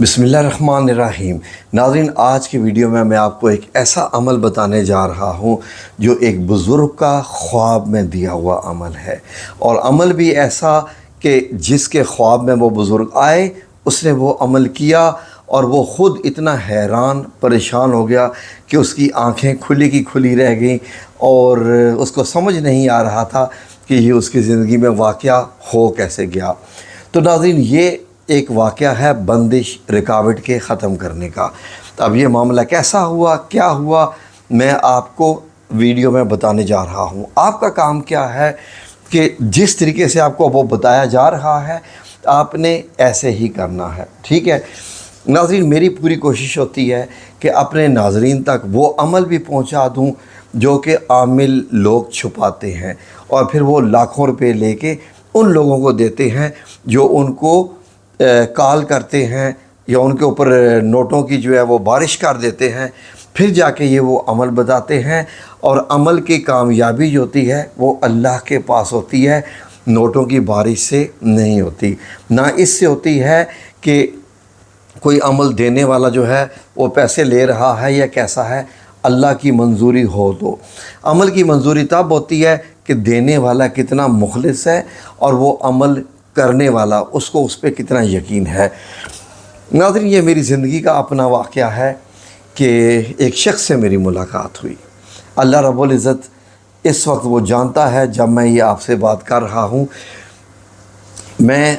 बिस्मिल्लाहिर्रहमानिर्रहीम। नाज़रीन, आज की वीडियो में मैं आपको एक ऐसा अमल बताने जा रहा हूँ जो एक बुज़ुर्ग का ख्वाब में दिया हुआ अमल है, और अमल भी ऐसा कि जिसके ख्वाब में वो बुज़ुर्ग आए, उसने वो अमल किया और वो ख़ुद इतना हैरान परेशान हो गया कि उसकी आँखें खुली की खुली रह गईं और उसको समझ नहीं आ रहा था कि ये उसकी ज़िंदगी में वाक़या हो कैसे गया। तो नाज़रीन, ये एक वाक़या है बंदिश रुकावट के ख़त्म करने का। तो अब ये मामला कैसा हुआ, क्या हुआ, मैं आपको वीडियो में बताने जा रहा हूँ। आपका काम क्या है कि जिस तरीके से आपको वो बताया जा रहा है आपने ऐसे ही करना है, ठीक है नाज़रीन। मेरी पूरी कोशिश होती है कि अपने नाज़रीन तक वो अमल भी पहुँचा दूँ जो कि आमिल लोग छुपाते हैं, और फिर वो लाखों रुपए लेके उन लोगों को देते हैं जो उनको कॉल करते हैं या उनके ऊपर नोटों की जो है वो बारिश कर देते हैं। फिर जाके ये वो अमल बताते हैं, और अमल की कामयाबी जो होती है वो अल्लाह के पास होती है, नोटों की बारिश से नहीं होती। ना इससे होती है कि कोई अमल देने वाला जो है वो पैसे ले रहा है या कैसा है। अल्लाह की मंजूरी हो तो अमल की मंजूरी तब होती है कि देने वाला कितना मुखलिस है और वो अमल करने वाला उसको उस पर कितना यकीन है। नाज़रीन, ये मेरी ज़िंदगी का अपना वाक़या है कि एक शख्स से मेरी मुलाकात हुई। अल्लाह रब्बुल इज़्ज़त इस वक्त वो जानता है जब मैं ये आपसे बात कर रहा हूँ, मैं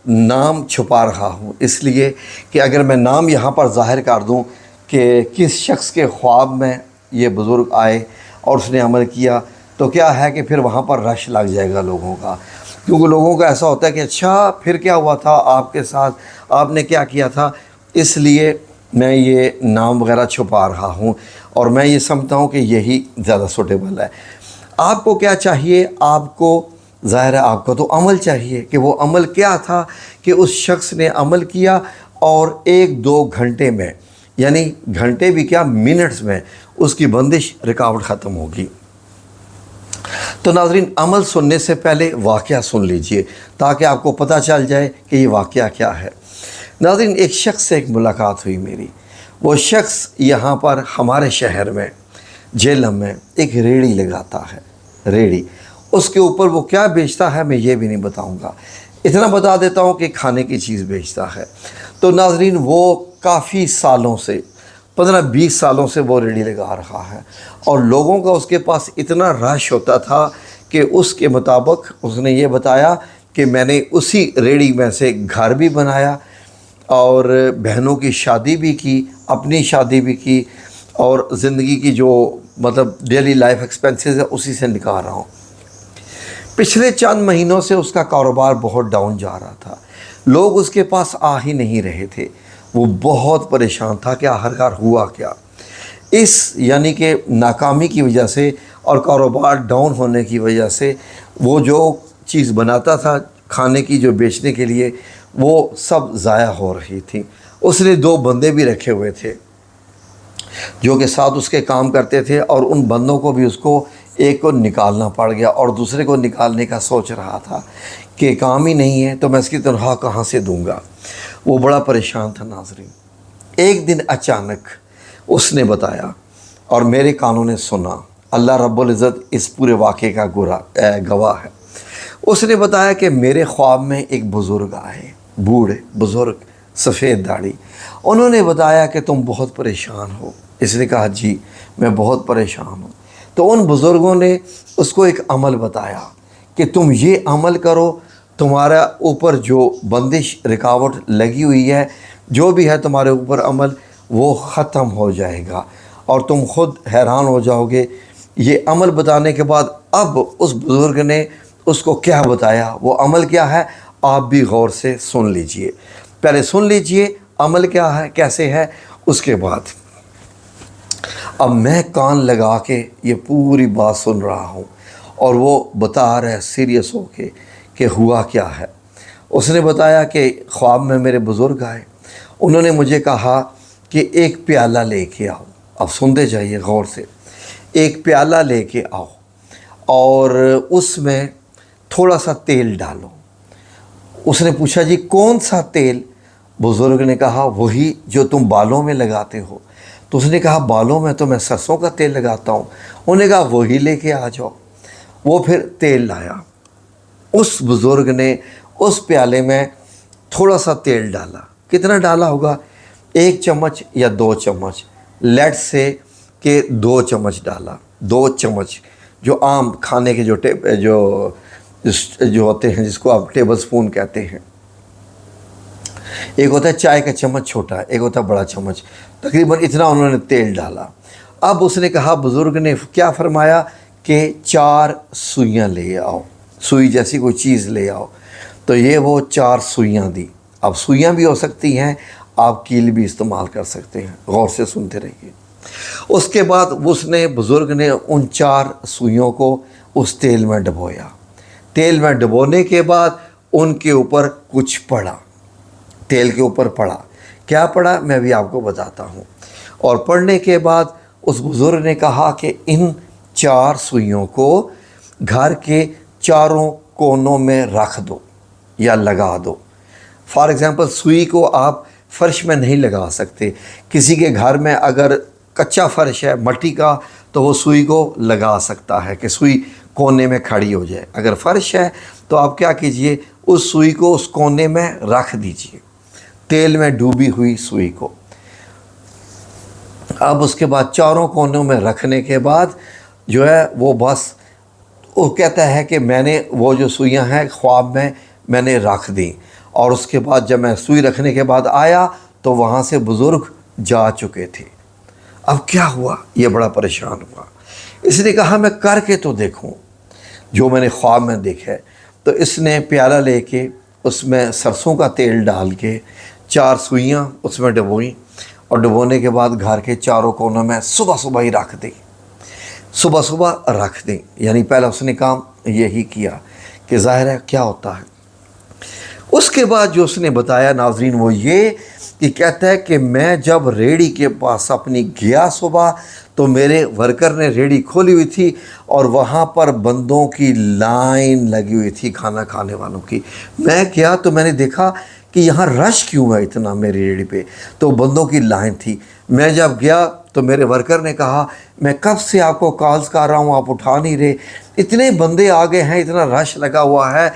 नाम छुपा रहा हूँ इसलिए कि अगर मैं नाम यहाँ पर ज़ाहिर कर दूँ कि किस शख्स के ख्वाब में ये बुज़ुर्ग आए और उसने अमल किया, तो क्या है कि फिर वहाँ पर रश लग जाएगा लोगों का, क्योंकि लोगों का ऐसा होता है कि अच्छा फिर क्या हुआ था आपके साथ, आपने क्या किया था। इसलिए मैं ये नाम वगैरह छुपा रहा हूँ, और मैं ये समझता हूँ कि यही ज़्यादा सूटेबल है। आपको क्या चाहिए, आपको ज़ाहिर है आपको तो अमल चाहिए कि वो अमल क्या था कि उस शख्स ने अमल किया और 1-2 घंटे में, यानी घंटे भी क्या मिनट्स में, उसकी बंदिश रुकावट ख़त्म होगी। तो नाज़रीन, अमल सुनने से पहले वाक़या सुन लीजिए ताकि आपको पता चल जाए कि ये वाक़या क्या है। नाज़रीन, एक शख्स से एक मुलाकात हुई मेरी। वो शख्स यहाँ पर हमारे शहर में झेलम में एक रेड़ी लगाता है। रेड़ी, उसके ऊपर वो क्या बेचता है मैं ये भी नहीं बताऊँगा, इतना बता देता हूँ कि खाने की चीज़ बेचता है। तो नाज़रीन, वो काफ़ी सालों से 15-20 सालों से वो रेड़ी लगा रहा है, और लोगों का उसके पास इतना रश होता था कि उसके मुताबिक उसने ये बताया कि मैंने उसी रेड़ी में से घर भी बनाया और बहनों की शादी भी की, अपनी शादी भी की, और ज़िंदगी की जो मतलब डेली लाइफ एक्सपेंसेस है उसी से निकाल रहा हूँ। पिछले चंद महीनों से उसका कारोबार बहुत डाउन जा रहा था, लोग उसके पास आ ही नहीं रहे थे। वो बहुत परेशान था कि आखिरकार हुआ क्या। इस यानी कि नाकामी की वजह से और कारोबार डाउन होने की वजह से वो जो चीज़ बनाता था खाने की जो बेचने के लिए, वो सब ज़ाया हो रही थी। उसने 2 बंदे भी रखे हुए थे जो कि साथ उसके काम करते थे, और उन बंदों को भी उसको एक को निकालना पड़ गया और दूसरे को निकालने का सोच रहा था कि काम ही नहीं है तो मैं इसकी तनख्वाह कहाँ से दूंगा। वो बड़ा परेशान था। नाज़रीन, एक दिन अचानक उसने बताया और मेरे कानों ने सुना, अल्लाह रब्बुल इज़्ज़त इस पूरे वाक़े का गवाह है। उसने बताया कि मेरे ख्वाब में एक बुज़ुर्ग आए, बूढ़े बुज़ुर्ग, सफ़ेद दाढ़ी। उन्होंने बताया कि तुम बहुत परेशान हो। इसने कहा जी मैं बहुत परेशान हूँ। तो उन बुज़ुर्गों ने उसको एक अमल बताया कि तुम ये अमल करो, तुम्हारा ऊपर जो बंदिश रुकावट लगी हुई है, जो भी है तुम्हारे ऊपर अमल, वो ख़त्म हो जाएगा और तुम ख़ुद हैरान हो जाओगे। ये अमल बताने के बाद अब उस बुज़ुर्ग ने उसको क्या बताया, वो अमल क्या है, आप भी गौर से सुन लीजिए। पहले सुन लीजिए अमल क्या है, कैसे है, उसके बाद अब मैं कान लगा के ये पूरी बात सुन रहा हूँ, और वो बता रहा है सीरियस होके कि हुआ क्या है। उसने बताया कि ख्वाब में मेरे बुज़ुर्ग आए, उन्होंने मुझे कहा कि एक प्याला लेके आओ। अब सुनते जाइए गौर से। एक प्याला लेके आओ और उसमें थोड़ा सा तेल डालो। उसने पूछा जी कौन सा तेल? बुज़ुर्ग ने कहा वही जो तुम बालों में लगाते हो। तो उसने कहा बालों में तो मैं सरसों का तेल लगाता हूँ। उन्होंने कहा वही लेके आ जाओ। वो फिर तेल लाया। उस बुज़ुर्ग ने उस प्याले में थोड़ा सा तेल डाला। कितना डाला होगा? 1 चम्मच या 2 चम्मच, लेट से कि 2 चम्मच डाला। 2 चम्मच जो आम खाने के जो होते हैं, जिसको आप टेबल स्पून कहते हैं। एक होता है चाय का चम्मच छोटा, एक होता है बड़ा चम्मच। तकरीबन इतना उन्होंने तेल डाला। अब उसने कहा, बुज़ुर्ग ने क्या फरमाया कि 4 सुइयाँ ले आओ, सुई जैसी कोई चीज़ ले आओ। तो ये वो 4 सुइयाँ दी। अब सुइयाँ भी हो सकती हैं, आप कील भी इस्तेमाल कर सकते हैं। गौर से सुनते रहिए। उसके बाद उसने, बुज़ुर्ग ने उन 4 सुइयों को उस तेल में डुबोया। तेल में डुबोने के बाद उनके ऊपर कुछ पड़ा, तेल के ऊपर पड़ा। क्या पड़ा मैं भी आपको बताता हूँ। और पढ़ने के बाद उस बुज़ुर्ग ने कहा कि इन 4 सुइयों को घर के चारों कोनों में रख दो या लगा दो। फॉर एग्ज़ाम्पल, सुई को आप फ़र्श में नहीं लगा सकते। किसी के घर में अगर कच्चा फ़र्श है मट्टी का, तो वो सुई को लगा सकता है कि सुई कोने में खड़ी हो जाए। अगर फ़र्श है तो आप क्या कीजिए, उस सुई को उस कोने में रख दीजिए, तेल में डूबी हुई सुई को। अब उसके बाद चारों कोनों में रखने के बाद जो है वो बस, वो कहता है कि मैंने वो जो सुइयां हैं ख्वाब में मैंने रख दी। और उसके बाद जब मैं सुई रखने के बाद आया तो वहाँ से बुज़ुर्ग जा चुके थे। अब क्या हुआ, ये बड़ा परेशान हुआ। इसने कहा मैं करके तो देखूं जो मैंने ख्वाब में देखा है। तो इसने प्याला लेके उसमें सरसों का तेल डाल के 4 सुइयां उसमें डुबोई। और डुबोने के बाद घर के चारों कोनों में सुबह सुबह ही रख दी, सुबह सुबह रख दी। यानी पहला उसने काम यही किया कि ज़ाहिर है क्या होता है। उसके बाद जो उसने बताया नाज़रीन वो ये कि कहता है कि मैं जब रेड़ी के पास अपनी गया सुबह, तो मेरे वर्कर ने रेड़ी खोली हुई थी और वहाँ पर बंदों की लाइन लगी हुई थी, खाना खाने वालों की। मैं गया तो मैंने देखा कि यहाँ रश क्यों है इतना मेरी रेड़ी पे, तो बंदों की लाइन थी। मैं जब गया तो मेरे वर्कर ने कहा मैं कब से आपको कॉल्स कर रहा हूँ, आप उठा नहीं रहे, इतने बंदे आ गए हैं, इतना रश लगा हुआ है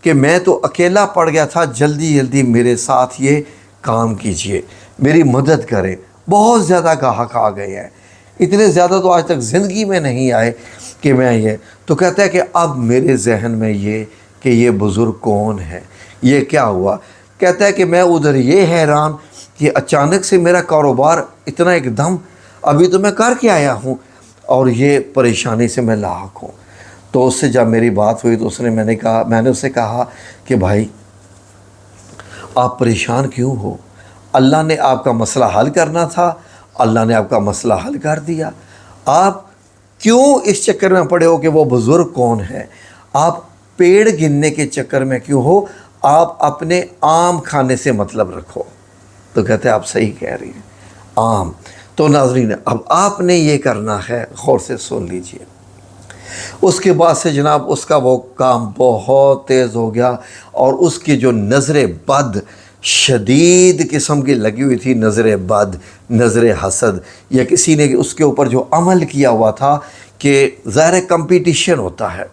कि मैं तो अकेला पड़ गया था, जल्दी जल्दी मेरे साथ ये काम कीजिए, मेरी मदद करें। बहुत ज़्यादा गाहक आ गए हैं, इतने ज़्यादा तो आज तक ज़िंदगी में नहीं आए कि मैं ये। तो कहता है कि अब मेरे जहन में ये कि ये बुज़ुर्ग कौन है, ये क्या हुआ। कहता है कि मैं उधर ये हैरान कि अचानक से मेरा कारोबार इतना एकदम, अभी तो मैं करके आया हूँ और ये परेशानी से मैं लाहक हूँ। तो उससे जब मेरी बात हुई तो मैंने उससे कहा कि भाई आप परेशान क्यों हो, अल्लाह ने आपका मसला हल करना था, अल्लाह ने आपका मसला हल कर दिया। आप क्यों इस चक्कर में पड़े हो कि वो बुज़ुर्ग कौन है, आप पेड़ गिनने के चक्कर में क्यों हो, आप अपने आम खाने से मतलब रखो। तो कहते हैं आप सही कह रही हैं, आम। तो नाज़रीन अब आपने ये करना है, गौर से सुन लीजिए। उसके बाद से जनाब उसका वो काम बहुत तेज़ हो गया और उसकी जो नज़र बद शदीद किस्म की लगी हुई थी, नज़र बद, नज़र हसद, या किसी ने उसके ऊपर जो अमल किया हुआ था कि ज़ाहिर कंपटीशन होता है,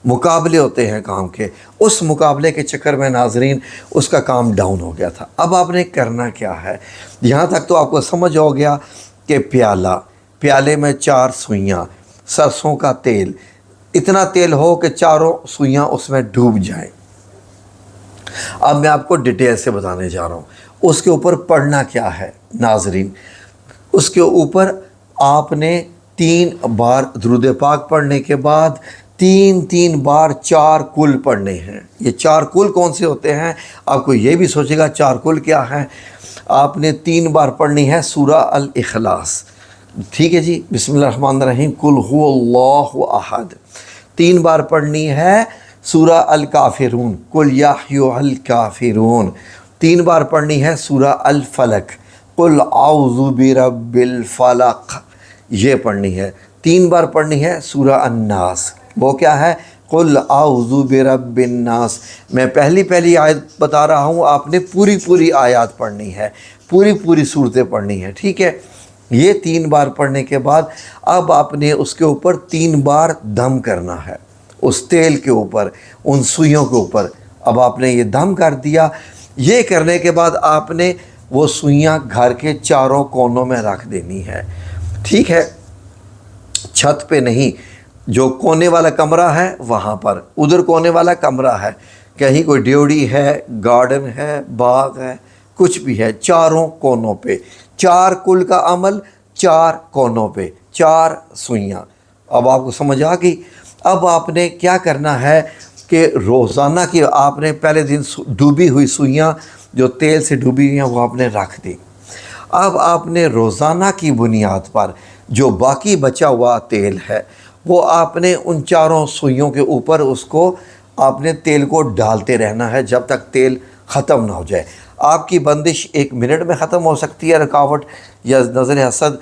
मुकाबले होते हैं काम के, उस मुकाबले के चक्कर में नाज़रीन उसका काम डाउन हो गया था। अब आपने करना क्या है, यहाँ तक तो आपको समझ हो गया कि प्याले में 4 सुइयाँ, सरसों का तेल, इतना तेल हो कि चारों सुइयाँ उसमें डूब जाएं। अब मैं आपको डिटेल से बताने जा रहा हूँ। उसके ऊपर पढ़ना क्या है नाज़रीन, उसके ऊपर आपने 3 बार दुरूद पाक पढ़ने के बाद 3 बार 4 कुल पढ़ने हैं। ये 4 कुल कौन से होते हैं, आपको ये भी सोचेगा 4 कुल क्या है। आपने 3 बार पढ़नी है सूरा अल इखलास, ठीक है जी, बिस्मिल्लाहिर्रहमानिर्रहीम, कुल हुवल्लाहु अहद। 3 बार पढ़नी है सूरा अल काफिरून, कुल या अय्युहल काफिरून। 3 बार पढ़नी है सूरा अल फलक, कुल आउज़ु बिरब्बिल फलक, ये पढ़नी है। 3 बार पढ़नी है सूरा अन्नास, वो क्या है, قل اعوذ برب الناس۔ میں پہلی آیت بتا رہا ہوں، آپ نے پوری آیات پڑھنی ہے، پوری صورتیں پڑھنی ہے، ٹھیک ہے۔ یہ 3 بار پڑھنے کے بعد اب آپ نے اس کے اوپر 3 بار دم کرنا ہے، اس تیل کے اوپر، ان سوئیوں کے اوپر۔ اب آپ نے یہ دم کر دیا، یہ کرنے کے بعد آپ نے وہ سوئیاں گھر کے چاروں کونوں میں رکھ دینی ہے، ٹھیک ہے، چھت پہ نہیں، جو کونے والا کمرہ ہے وہاں پر، ادھر کونے والا کمرہ ہے، کہیں کوئی ڈیوڑی ہے، گارڈن ہے، باغ ہے، کچھ بھی ہے، چاروں کونوں پہ 4 کل کا عمل، 4 کونوں پہ 4 سوئیاں۔ اب آپ کو سمجھ آ گئی۔ اب آپ نے کیا کرنا ہے کہ روزانہ کی آپ نے پہلے دن ڈوبی ہوئی سوئیاں جو تیل سے ڈوبی ہوئی ہیں وہ آپ نے رکھ دی۔ اب آپ نے روزانہ کی بنیاد پر جو باقی بچا ہوا تیل ہے وہ آپ نے ان 4 سوئیوں کے اوپر اس کو آپ نے تیل کو ڈالتے رہنا ہے جب تک تیل ختم نہ ہو جائے۔ آپ کی بندش 1 منٹ میں ختم ہو سکتی ہے، رکاوٹ یا نظر حسد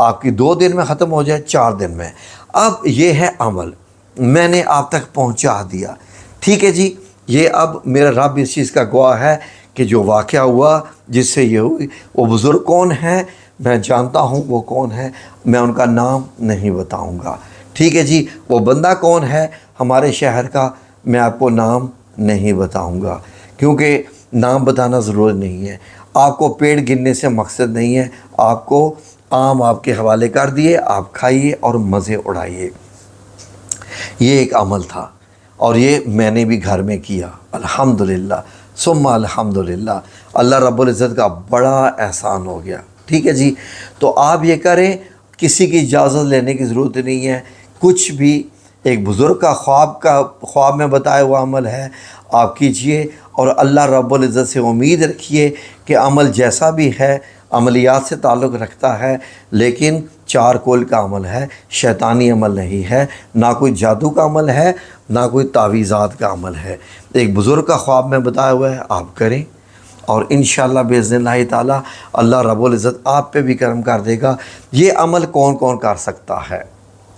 آپ کی 2 دن میں ختم ہو جائے، 4 دن میں۔ اب یہ ہے عمل، میں نے آپ تک پہنچا دیا، ٹھیک ہے جی۔ یہ اب میرا رب اس چیز کا گواہ ہے کہ جو واقعہ ہوا جس سے یہ ہوئی، وہ بزرگ کون ہیں میں جانتا ہوں، وہ کون ہے میں ان کا نام نہیں بتاؤں گا، ٹھیک ہے جی۔ وہ بندہ کون ہے ہمارے شہر کا، میں آپ کو نام نہیں بتاؤں گا، کیونکہ نام بتانا ضرور نہیں ہے۔ آپ کو پیڑ گننے سے مقصد نہیں ہے، آپ کو آم آپ کے حوالے کر دیے، آپ کھائیے اور مزے اڑائیے۔ یہ ایک عمل تھا اور یہ میں نے بھی گھر میں کیا، الحمدللہ ثم الحمدللہ۔ اللہ رب العزت کا بڑا احسان ہو گیا، ٹھیک ہے جی۔ تو آپ یہ کریں، کسی کی اجازت لینے کی ضرورت نہیں ہے، کچھ بھی ایک بزرگ کا خواب میں بتایا ہوا عمل ہے، آپ کیجئے اور اللہ رب العزت سے امید رکھیے کہ عمل جیسا بھی ہے عملیات سے تعلق رکھتا ہے، لیکن 4 کول کا عمل ہے، شیطانی عمل نہیں ہے، نہ کوئی جادو کا عمل ہے، نہ کوئی تعویذات کا عمل ہے۔ ایک بزرگ کا خواب میں بتایا ہوا ہے، آپ کریں اور انشاءاللہ باذن اللہ تعالی اللہ رب العزت آپ پہ بھی کرم کر دے گا۔ یہ عمل کون کون کر سکتا ہے؟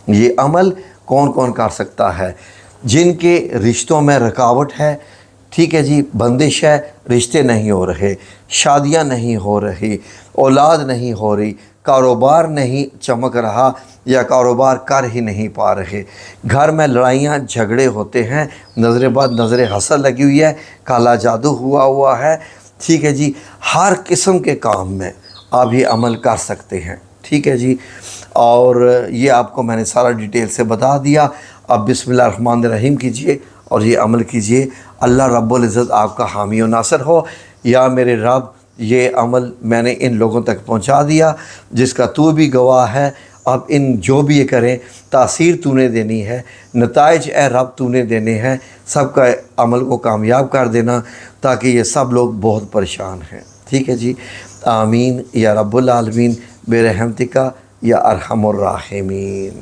یہ عمل کون کون کر سکتا ہے؟ جن کے رشتوں میں رکاوٹ ہے، ٹھیک ہے جی، بندش ہے، رشتے نہیں ہو رہے، شادیاں نہیں ہو رہی، اولاد نہیں ہو رہی، کاروبار نہیں چمک رہا یا کاروبار کر ہی نہیں پا رہے، گھر میں لڑائیاں جھگڑے ہوتے ہیں، نظر بد نظر حسد لگی ہوئی ہے، کالا جادو ہوا ہے، ٹھیک ہے جی، ہر قسم کے کام میں آپ یہ عمل کر سکتے ہیں، ٹھیک ہے جی۔ اور یہ آپ کو میں نے سارا ڈیٹیل سے بتا دیا۔ اب بسم اللہ الرحمن الرحیم کیجئے اور یہ عمل کیجئے، اللہ رب العزت آپ کا حامی و ناصر ہو۔ یا میرے رب، یہ عمل میں نے ان لوگوں تک پہنچا دیا جس کا تو بھی گواہ ہے، اب ان جو بھی یہ کریں تاثیر تو نے دینی ہے، نتائج اے رب تو نے دینے ہیں، سب کا عمل کو کامیاب کر دینا تاکہ یہ سب لوگ بہت پریشان ہیں، ٹھیک ہے جی۔ آمین یا رب العالمین برحمتک یا ارحم الراحمین۔